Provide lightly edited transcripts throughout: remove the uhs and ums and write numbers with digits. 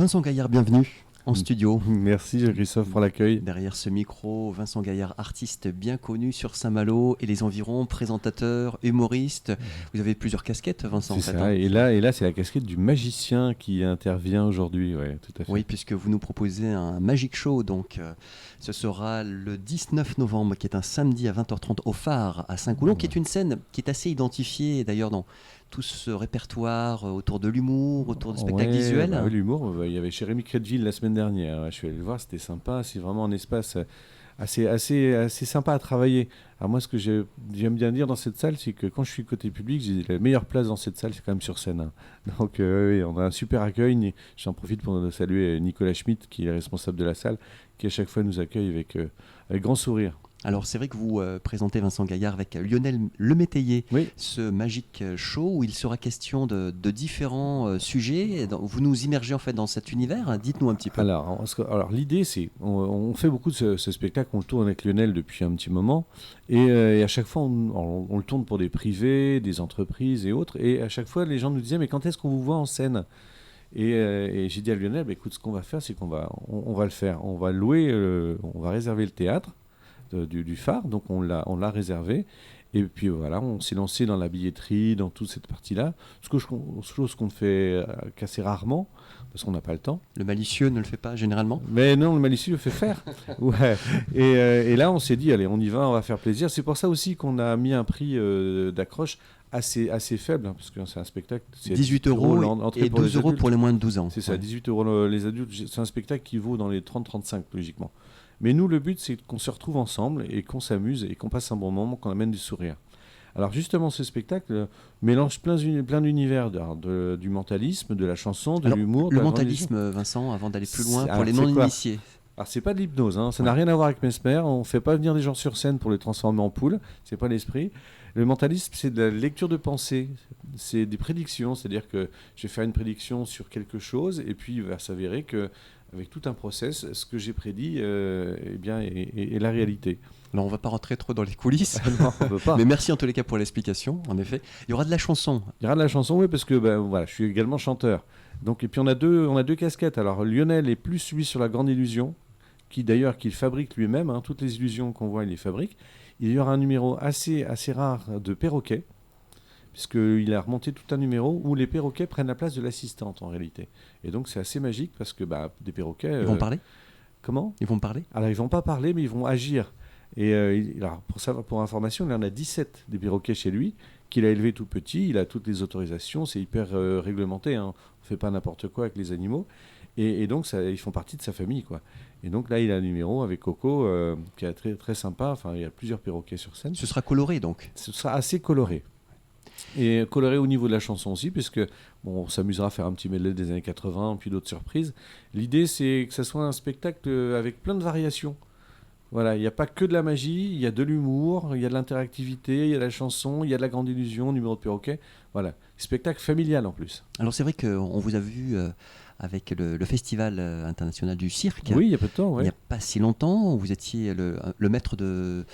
Vincent Gaillard, bienvenue en studio. Merci Jean-Christophe pour l'accueil. Derrière ce micro, Vincent Gaillard, artiste bien connu sur Saint-Malo et les environs, présentateur, humoriste. Vous avez plusieurs casquettes, Vincent. C'est ça. Et là, c'est la casquette du magicien qui intervient aujourd'hui. Ouais, tout à fait. Oui, puisque vous nous proposez un Magic Show. Donc, ce sera le 19 novembre, qui est un samedi à 20h30 au Phare à Saint-Coulon, qui est une scène qui est assez identifiée d'ailleurs dans tout ce répertoire autour de l'humour, autour du spectacle visuel. Oui, l'humour, il y avait chez Rémi Crédville la semaine dernière. Je suis allé le voir, c'était sympa. C'est vraiment un espace assez sympa à travailler. Alors moi, ce que j'aime bien dire dans cette salle, c'est que quand je suis côté public, j'ai la meilleure place dans cette salle, c'est quand même sur scène. Donc oui, on a un super accueil. J'en profite pour saluer Nicolas Schmitt, qui est responsable de la salle, qui à chaque fois nous accueille avec grand sourire. Alors c'est vrai que vous présentez Vincent Gaillard avec Lionel Lemétayer, oui. Ce Magic Show où il sera question de différents sujets. Vous nous immergez en fait dans cet univers, dites-nous un petit peu. Alors l'idée c'est, on fait beaucoup de ce spectacle, on le tourne avec Lionel depuis un petit moment et à chaque fois on le tourne pour des privés, des entreprises et autres, et à chaque fois les gens nous disaient mais quand est-ce qu'on vous voit en scène ? Et j'ai dit à Lionel, écoute, ce qu'on va faire c'est qu'on va le faire, on va louer, on va réserver le théâtre du Phare, donc on l'a réservé, et puis voilà, on s'est lancé dans la billetterie, dans toute cette partie-là, chose qu'on fait qu'assez rarement, parce qu'on n'a pas le temps. Le malicieux ne le fait pas généralement ? Mais non, le malicieux le fait faire. Ouais. Et là, on s'est dit, allez, on y va, on va faire plaisir. C'est pour ça aussi qu'on a mis un prix d'accroche assez faible, parce que c'est un spectacle... C'est 18 € et 12 € pour les moins de 12 ans. C'est ça, 18 € les adultes. C'est un spectacle qui vaut dans les 30-35, logiquement. Mais nous, le but, c'est qu'on se retrouve ensemble et qu'on s'amuse et qu'on passe un bon moment, qu'on amène du sourire. Alors justement, ce spectacle mélange plein d'univers, du mentalisme, de la chanson, de l'humour. Le mentalisme, Vincent, avant d'aller plus loin, pour les non-initiés. Alors c'est pas de l'hypnose, ça n'a rien à voir avec Mesmer, on ne fait pas venir des gens sur scène pour les transformer en poules, c'est pas l'esprit. Le mentalisme, c'est de la lecture de pensée, c'est des prédictions, c'est-à-dire que je vais faire une prédiction sur quelque chose et puis il va s'avérer que avec tout un process, ce que j'ai prédit est la réalité. Alors on ne va pas rentrer trop dans les coulisses, non, on veut pas. Mais merci en tous les cas pour l'explication, en effet. Il y aura de la chanson. Il y aura de la chanson, oui, parce que voilà, je suis également chanteur. Donc, et puis on a deux casquettes. Alors Lionel est plus celui sur la grande illusion, qu'il fabrique lui-même, toutes les illusions qu'on voit, il les fabrique. Il y aura un numéro assez rare de perroquet, puisqu'il a remonté tout un numéro où les perroquets prennent la place de l'assistante en réalité. Et donc c'est assez magique parce que des perroquets... Ils vont parler ? Comment ? Ils vont parler ? Alors ils ne vont pas parler, mais ils vont agir. Et alors, pour information, il en a 17 des perroquets chez lui, qu'il a élevé tout petit, il a toutes les autorisations, c'est hyper réglementé, on ne fait pas n'importe quoi avec les animaux. Et donc ils font partie de sa famille, quoi. Et donc là, il a un numéro avec Coco qui est très, très sympa, enfin il y a plusieurs perroquets sur scène. Ce sera coloré donc ? Ce sera assez coloré. Et coloré au niveau de la chanson aussi, puisque on s'amusera à faire un petit medley des années 80, puis d'autres surprises. L'idée, c'est que ce soit un spectacle avec plein de variations. Voilà, il n'y a pas que de la magie, il y a de l'humour, il y a de l'interactivité, il y a de la chanson, il y a de la grande illusion, numéro de perroquet. Voilà, spectacle familial en plus. Alors c'est vrai qu'on vous a vu avec le Festival international du cirque. Oui, il y a peu de temps, oui. Il n'y a pas si longtemps, vous étiez le maître de...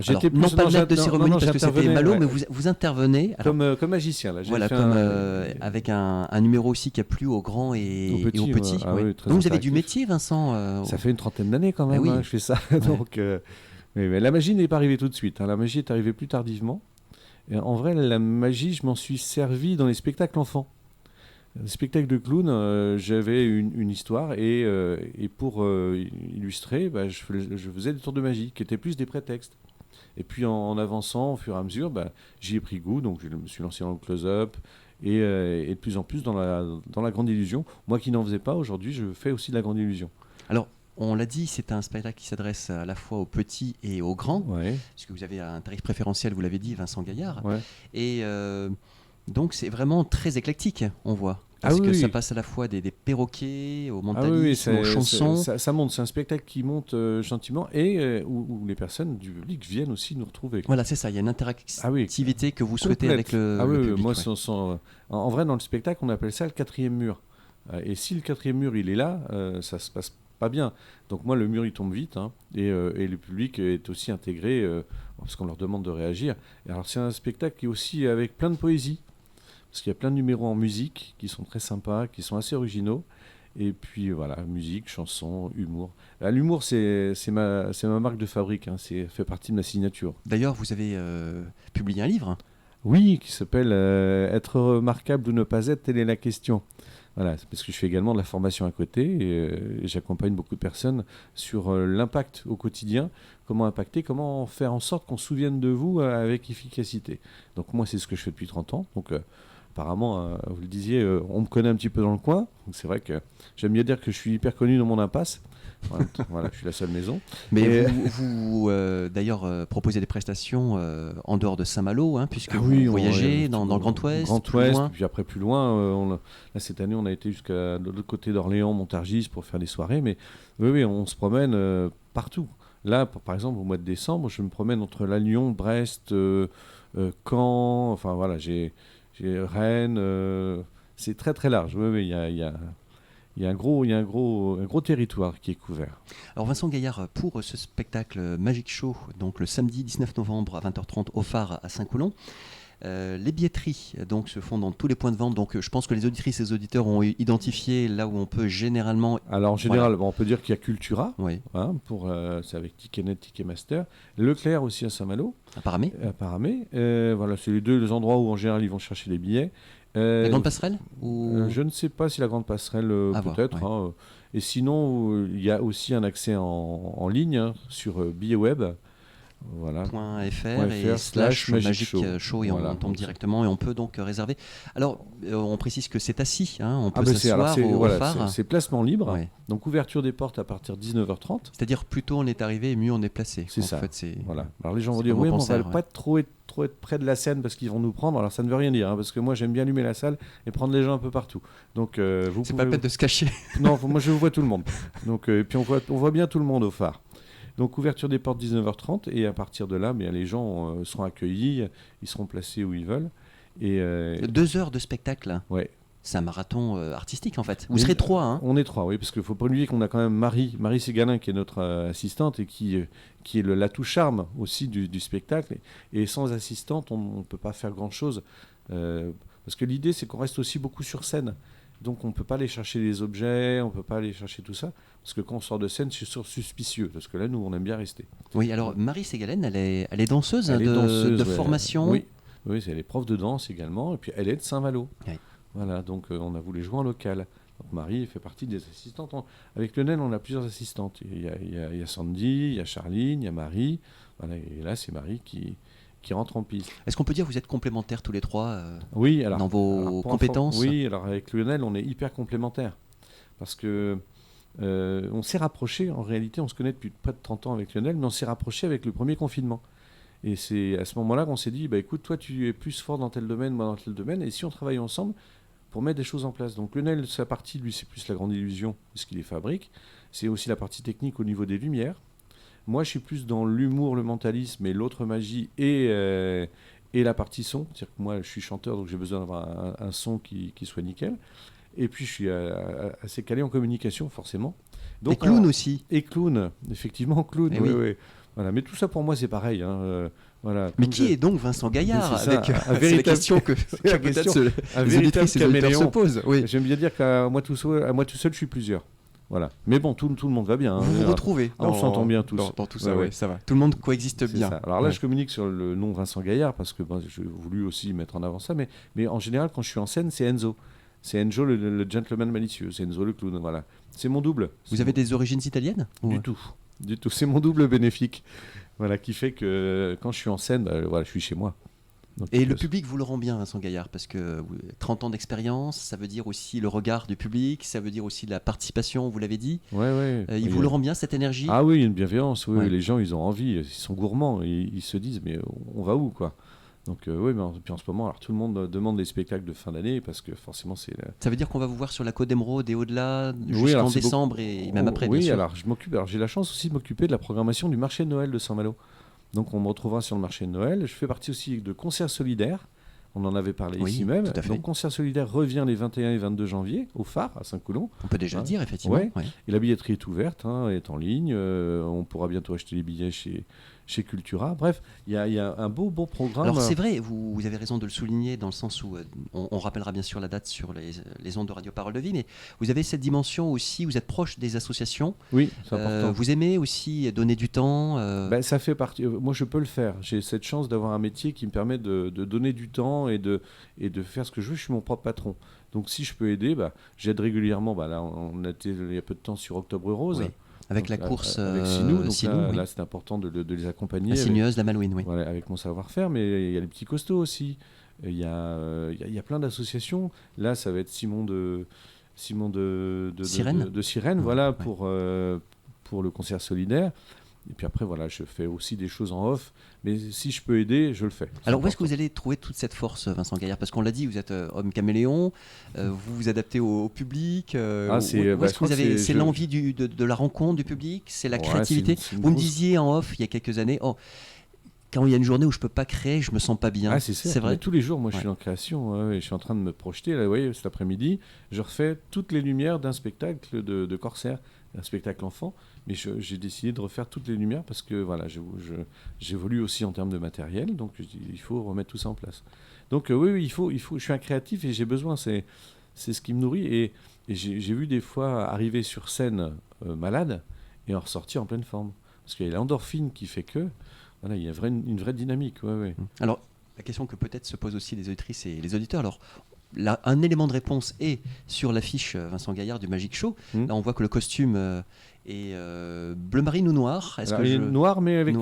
J'étais non pas le maître de cérémonie parce que c'était Malo, mais vous intervenez. Alors, comme magicien, là. Voilà, avec un numéro aussi qui a plu aux grands et aux petits. Ah, oui, donc vous avez du métier, Vincent Ça fait une trentaine d'années quand même, je fais ça. Ouais. Donc, mais la magie n'est pas arrivée tout de suite. La magie est arrivée plus tardivement. Et en vrai, la magie, je m'en suis servi dans les spectacles enfants. Les spectacles de clown, j'avais une histoire et pour illustrer, je faisais des tours de magie qui étaient plus des prétextes. Et puis en avançant au fur et à mesure, j'y ai pris goût, donc je me suis lancé dans le close-up et de plus en plus dans la grande illusion. Moi qui n'en faisais pas, aujourd'hui je fais aussi de la grande illusion. Alors, on l'a dit, c'est un spectacle qui s'adresse à la fois aux petits et aux grands, puisque vous avez un tarif préférentiel, vous l'avez dit, Vincent Gaillard. Ouais. Et donc c'est vraiment très éclectique, on voit. Parce que ça passe à la fois des perroquets, au mentalisme, aux chansons. Ça monte, c'est un spectacle qui monte gentiment et où les personnes du public viennent aussi nous retrouver. Voilà, c'est ça, il y a une interactivité que vous souhaitez avec le public. Moi, en vrai, dans le spectacle, on appelle ça le quatrième mur. Et si le quatrième mur, il est là, ça se passe pas bien. Donc moi, le mur, il tombe vite et le public est aussi intégré parce qu'on leur demande de réagir. Et alors, c'est un spectacle qui est aussi avec plein de poésie. Parce qu'il y a plein de numéros en musique qui sont très sympas, qui sont assez originaux. Et puis voilà, musique, chanson, humour. L'humour, c'est ma marque de fabrique, ça fait partie de ma signature. D'ailleurs, vous avez publié un livre. Oui, qui s'appelle Être remarquable ou ne pas être, telle est la question. Voilà, c'est parce que je fais également de la formation à côté et j'accompagne beaucoup de personnes sur l'impact au quotidien, comment impacter, comment faire en sorte qu'on se souvienne de vous avec efficacité. Donc moi, c'est ce que je fais depuis 30 ans. Donc apparemment, vous le disiez, on me connaît un petit peu dans le coin. Donc c'est vrai que j'aime bien dire que je suis hyper connu dans mon impasse. Voilà, je suis la seule maison. Mais vous d'ailleurs, proposez des prestations en dehors de Saint-Malo, puisque vous voyagez dans le Grand Ouest. Grand Ouest, puis après plus loin. Là, cette année, on a été jusqu'à l'autre côté d'Orléans, Montargis, pour faire des soirées. Mais oui, on se promène partout. Là, par exemple, au mois de décembre, je me promène entre La Lyon, Brest, Caen. Enfin voilà, j'ai Rennes. C'est très très large. Oui, il y a un gros territoire qui est couvert. Alors Vincent Gaillard, pour ce spectacle Magic Show, donc le samedi 19 novembre à 20h30 au Phare à Saint-Coulon, les billetteries donc, se font dans tous les points de vente. Donc je pense que les auditrices et les auditeurs ont identifié là où on peut généralement... Alors en général, on peut dire qu'il y a Cultura, oui. C'est avec Ticketnet, Ticketmaster. Leclerc aussi à Saint-Malo. À Paramé. Voilà, c'est les deux endroits où en général ils vont chercher les billets. La Grande Passerelle Je ne sais pas si la Grande Passerelle, peut-être. Ouais. Et sinon, il y a aussi un accès en ligne sur Billets Web. Voilà. .fr et /Magic Show et on tombe directement et on peut donc réserver. Alors on précise que c'est assis, on peut s'asseoir au Phare. C'est placement libre, donc ouverture des portes à partir de 19h30. C'est-à-dire plus tôt on est arrivé, mieux on est placé. C'est ça. Voilà. Alors les gens vont dire oui, mais on va pas trop être près de la scène parce qu'ils vont nous prendre. Alors ça ne veut rien dire, parce que moi j'aime bien allumer la salle et prendre les gens un peu partout. Donc c'est pas la peine de se cacher. Non, moi je vois tout le monde. Donc puis on voit bien tout le monde au Phare. Donc ouverture des portes 19h30 et à partir de là, les gens seront accueillis, ils seront placés où ils veulent. Et 2 heures de spectacle. Ouais. C'est un marathon artistique en fait. Vous serez 3. On est 3, oui, parce qu'il ne faut pas oublier qu'on a quand même Marie Ségalin qui est notre assistante et qui est l'atout charme aussi du spectacle. Et sans assistante, on ne peut pas faire grand-chose. Parce que l'idée, c'est qu'on reste aussi beaucoup sur scène. Donc on ne peut pas aller chercher les objets, on ne peut pas aller chercher tout ça. Parce que quand on sort de scène, c'est suspicieux. Parce que là, nous, on aime bien rester. Oui, alors Marie Ségalène, elle est danseuse, de formation. Oui, elle est prof de danse également. Et puis elle est de Saint-Malo. Oui. Voilà, donc on a voulu jouer en local. Donc Marie fait partie des assistantes. Avec Lionel, on a plusieurs assistantes. Il y a Sandy, il y a Charline, il y a Marie. Voilà, et là, c'est Marie qui rentre en piste. Est-ce qu'on peut dire que vous êtes complémentaires tous les 3 oui, alors, dans vos compétences? Oui, alors avec Lionel, on est hyper complémentaires. Parce que on s'est rapprochés, en réalité, on se connaît depuis près de 30 ans avec Lionel, mais on s'est rapprochés avec le premier confinement. Et c'est à ce moment-là qu'on s'est dit, écoute, toi tu es plus fort dans tel domaine, moi dans tel domaine, et si on travaille ensemble pour mettre des choses en place. Donc Lionel, sa partie, lui, c'est plus la grande illusion, puisqu'il les fabrique. C'est aussi la partie technique au niveau des lumières. Moi, je suis plus dans l'humour, le mentalisme et l'autre magie et la partie son. C'est-à-dire que moi, je suis chanteur, donc j'ai besoin d'avoir un son qui soit nickel. Et puis, je suis assez calé en communication, forcément. Donc, et clown aussi. Et clown, effectivement, clown. Oui. Voilà. Mais tout ça, pour moi, c'est pareil. Voilà. Mais qui est donc Vincent Gaillard? C'est la question que peut-être les auditrices et les auditeurs se posent. Oui. J'aime bien dire qu'à moi tout seul, je suis plusieurs. Voilà. Mais bon, tout le monde va bien. Vous vous retrouvez. On s'entend bien tous. Dans tout ça, ça va. Tout le monde coexiste bien. Ça. Alors là, je communique sur le nom Vincent Gaillard parce que j'ai voulu aussi mettre en avant ça. Mais en général, quand je suis en scène, c'est Enzo. C'est Enzo, le gentleman malicieux. C'est Enzo, le clown. Voilà. C'est mon double. Vous avez des origines italiennes? Du tout. C'est mon double bénéfique. Voilà, qui fait que quand je suis en scène, je suis chez moi. Donc, et le public vous le rend bien, Vincent Gaillard, parce que 30 ans d'expérience, ça veut dire aussi le regard du public, ça veut dire aussi la participation, vous l'avez dit. Il vous le rend bien, cette énergie? Ah oui, il y a une bienveillance. Oui, les gens, ils ont envie, ils sont gourmands, ils se disent, mais on va où, quoi? Donc oui, mais puis en ce moment, alors tout le monde demande des spectacles de fin d'année parce que forcément c'est. Ça veut dire qu'on va vous voir sur la Côte d'Emeraude et au-delà jusqu'en décembre et même après. Oui, bien sûr. Alors j'ai la chance aussi de m'occuper de la programmation du marché de Noël de Saint-Malo. Donc on me retrouvera sur le marché de Noël. Je fais partie aussi de Concerts Solidaires. On en avait parlé ici même. Tout à fait. Donc Concerts Solidaires revient les 21 et 22 janvier au Phare à Saint-Coulon. On peut déjà le dire effectivement. Ouais. Et la billetterie est ouverte, est en ligne. On pourra bientôt acheter les billets chez Cultura. Bref, il y a un beau programme. Alors c'est vrai, vous avez raison de le souligner dans le sens où on rappellera bien sûr la date sur les ondes de Radio Parole de Vie, mais vous avez cette dimension aussi, vous êtes proche des associations. Oui, c'est important. Vous aimez aussi donner du temps. Ça fait partie. Moi, je peux le faire. J'ai cette chance d'avoir un métier qui me permet de donner du temps et de faire ce que je veux. Je suis mon propre patron. Donc si je peux aider, j'aide régulièrement. Là, on a été il y a peu de temps sur Octobre Rose. Oui. Avec la course avec Sinou, donc Sinou, là c'est important de les accompagner. La Sinueuse, la Malouine, oui. Voilà, avec mon savoir-faire, mais il y a les petits costauds aussi. Il y a plein d'associations. Là, ça va être Simon de Sirène, voilà, ouais. Pour le concert solidaire. Et puis après, voilà, je fais aussi des choses en off. Mais si je peux aider, je le fais. Alors, où est-ce que vous allez trouver toute cette force, Vincent Gaillard? Parce qu'on l'a dit, vous êtes homme caméléon, vous vous adaptez au public. Où est-ce que vous avez... C'est l'envie de la rencontre du public? C'est la créativité? Vous me disiez en off, il y a quelques années, quand il y a une journée où je ne peux pas créer, je ne me sens pas bien. C'est vrai. Tous les jours, moi, je suis en création. Je suis en train de me projeter. Là, vous voyez, cet après-midi, je refais toutes les lumières d'un spectacle de Corsair, un spectacle enfant. Mais j'ai décidé de refaire toutes les lumières parce que voilà, j'évolue aussi en termes de matériel. Donc, il faut remettre tout ça en place. Donc, oui, il faut. Je suis un créatif et j'ai besoin. C'est ce qui me nourrit. Et j'ai vu des fois arriver sur scène malade et en ressortir en pleine forme. Parce qu'il y a l'endorphine qui fait que... Voilà, il y a une vraie dynamique. Ouais. Alors, la question que peut-être se posent aussi les auditrices et les auditeurs, alors, là, un élément de réponse est sur l'affiche Vincent Gaillard du Magic Show. Là, on voit que le costume est bleu marine ou noir. Noir, mais avec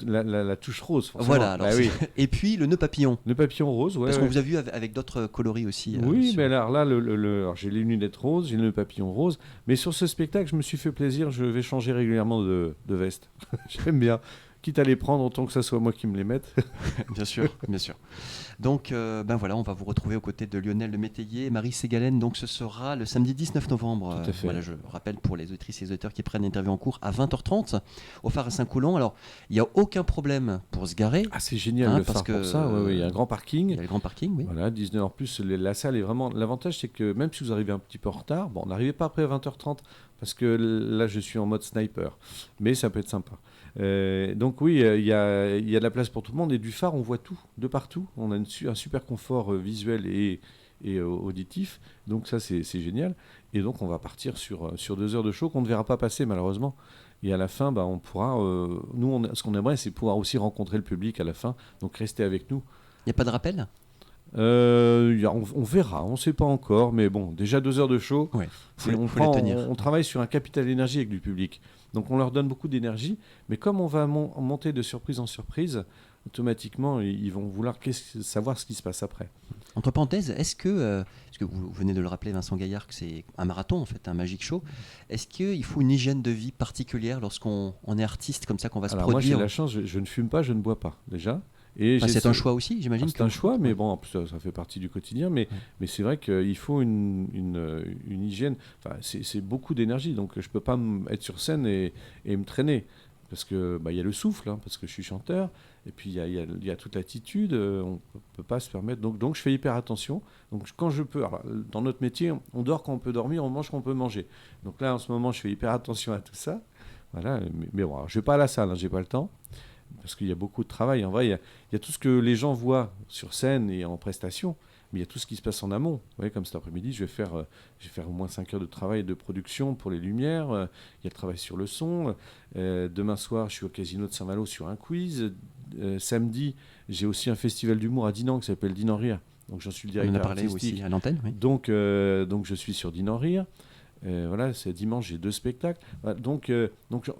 la touche rose. Forcément. Voilà. Alors, oui. Et puis le nœud papillon. Le papillon rose, ouais. Parce qu'on vous a vu avec d'autres coloris aussi. Oui, mais alors là, j'ai les lunettes roses, j'ai le nœud papillon rose. Mais sur ce spectacle, je me suis fait plaisir. Je vais changer régulièrement de veste. J'aime bien. Quitte à les prendre, autant que ça soit moi qui me les mette. Bien sûr. Donc, voilà, on va vous retrouver aux côtés de Lionel Le Métayer et Marie Ségalène. Donc, ce sera le samedi 19 novembre. Tout à fait. Voilà, je rappelle pour les auditrices et les auditeurs qui prennent l'interview en cours à 20h30 au phare à Saint-Coulon. Alors, il n'y a aucun problème pour se garer. Ah, c'est génial le phare pour ça. Il y a un grand parking. Il y a le grand parking, oui. Voilà, 19h plus. La salle est vraiment. L'avantage, c'est que même si vous arrivez un petit peu en retard, on n'arrivez pas après à 20h30 parce que là, je suis en mode sniper. Mais ça peut être sympa. Donc oui, il y a de la place pour tout le monde et du phare on voit tout, de partout. On a un super confort visuel et auditif, donc ça c'est génial. Et donc on va partir sur 2 heures de show qu'on ne verra pas passer malheureusement. Et à la fin, on pourra, ce qu'on aimerait c'est pouvoir aussi rencontrer le public à la fin, donc rester avec nous. Il n'y a pas de rappel? On verra, on ne sait pas encore, mais bon, déjà 2 heures de show, ouais, on travaille sur un capital d'énergie avec du public. Donc on leur donne beaucoup d'énergie, mais comme on va monter de surprise en surprise, automatiquement ils vont vouloir savoir ce qui se passe après. Entre parenthèses, est-ce que, parce que vous venez de le rappeler Vincent Gaillard, que c'est un marathon en fait, un Magic Show, est-ce qu'il faut une hygiène de vie particulière lorsqu'on est artiste comme ça, qu'on va se produire? Moi j'ai la chance, je ne fume pas, je ne bois pas déjà. C'est un choix aussi, j'imagine. C'est un choix, mais bon, en plus, ça fait partie du quotidien. Mais c'est vrai qu'il faut une hygiène. Enfin, c'est beaucoup d'énergie, donc je peux pas être sur scène et me traîner parce que y a le souffle, parce que je suis chanteur, et puis il y a toute l'attitude. On peut pas se permettre. Donc je fais hyper attention. Donc quand je peux, alors, dans notre métier, on dort quand on peut dormir, on mange quand on peut manger. Donc là, en ce moment, je fais hyper attention à tout ça. Voilà. Mais bon, alors, je vais pas à la salle, j'ai pas le temps. Parce qu'il y a beaucoup de travail. En vrai, il y a tout ce que les gens voient sur scène et en prestation, mais il y a tout ce qui se passe en amont. Vous voyez, comme cet après-midi, je vais faire au moins 5 heures de travail de production pour les lumières. Il y a le travail sur le son. Demain soir, je suis au Casino de Saint-Malo sur un quiz. Samedi, j'ai aussi un festival d'humour à Dinan qui s'appelle Dinan Rire. Donc j'en suis le directeur artistique. On en a parlé aussi à l'antenne. Oui. Donc je suis sur Dinan Rire. Voilà, c'est dimanche, j'ai 2 spectacles. Voilà, donc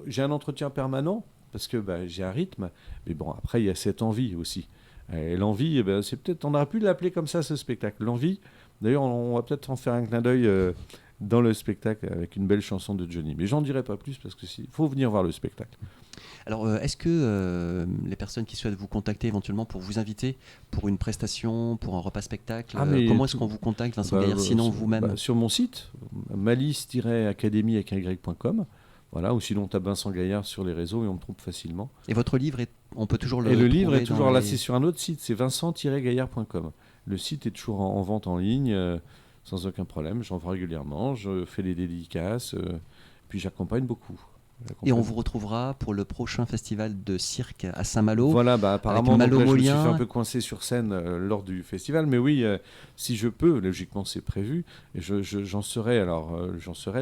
j'ai un entretien permanent. Parce que j'ai un rythme, mais bon, après, il y a cette envie aussi. Et l'envie, c'est peut-être, on aurait pu l'appeler comme ça, ce spectacle. L'envie, d'ailleurs, on va peut-être en faire un clin d'œil dans le spectacle avec une belle chanson de Johnny. Mais j'en dirai pas plus parce qu'il faut venir voir le spectacle. Alors, est-ce que les personnes qui souhaitent vous contacter éventuellement pour vous inviter pour une prestation, pour un repas spectacle, comment est-ce qu'on vous contacte, Vincent Gaillard, sinon vous-même? Sur mon site, malice-academy.com. Voilà, ou sinon on tape Vincent Gaillard sur les réseaux et on me trouve facilement. Et votre livre, on peut toujours le trouver? Et le livre est toujours là, c'est sur un autre site, c'est vincent-gaillard.com. Le site est toujours en vente en ligne, sans aucun problème. J'en vends régulièrement, je fais des dédicaces, puis j'accompagne beaucoup. Et on vous retrouvera pour le prochain festival de cirque à Saint-Malo. Voilà, apparemment, donc là, je me suis fait un peu coincé sur scène lors du festival. Mais oui, si je peux, logiquement, c'est prévu. Et j'en serai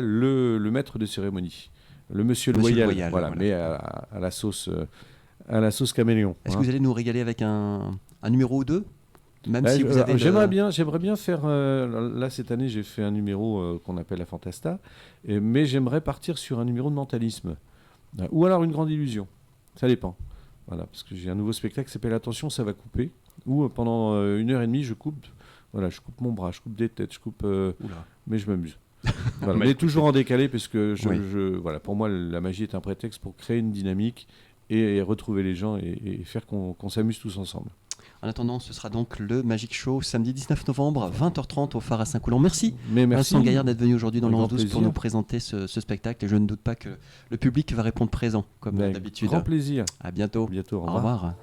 le maître de cérémonie. Le monsieur loyal, voilà. Mais à la sauce caméléon. Est-ce que vous allez nous régaler avec un numéro ou deux? Même si vous avez j'aimerais bien faire. Là, cette année, j'ai fait un numéro qu'on appelle la Fantasta, mais j'aimerais partir sur un numéro de mentalisme. Ou alors une grande illusion. Ça dépend. Voilà, parce que j'ai un nouveau spectacle qui s'appelle Attention, ça va couper. Où pendant 1h30, je coupe mon bras, je coupe des têtes, mais je m'amuse. Voilà, mais toujours en décalé, parce que voilà, pour moi, la magie est un prétexte pour créer une dynamique et retrouver les gens et faire qu'on s'amuse tous ensemble. En attendant, ce sera donc le Magic Show samedi 19 novembre, 20h30 au phare à Saint-Coulon. Merci Vincent Gaillard d'être venu aujourd'hui dans l'Anse 12 pour nous présenter ce spectacle. Et je ne doute pas que le public va répondre présent, comme d'habitude. Grand plaisir. À bientôt. Au revoir.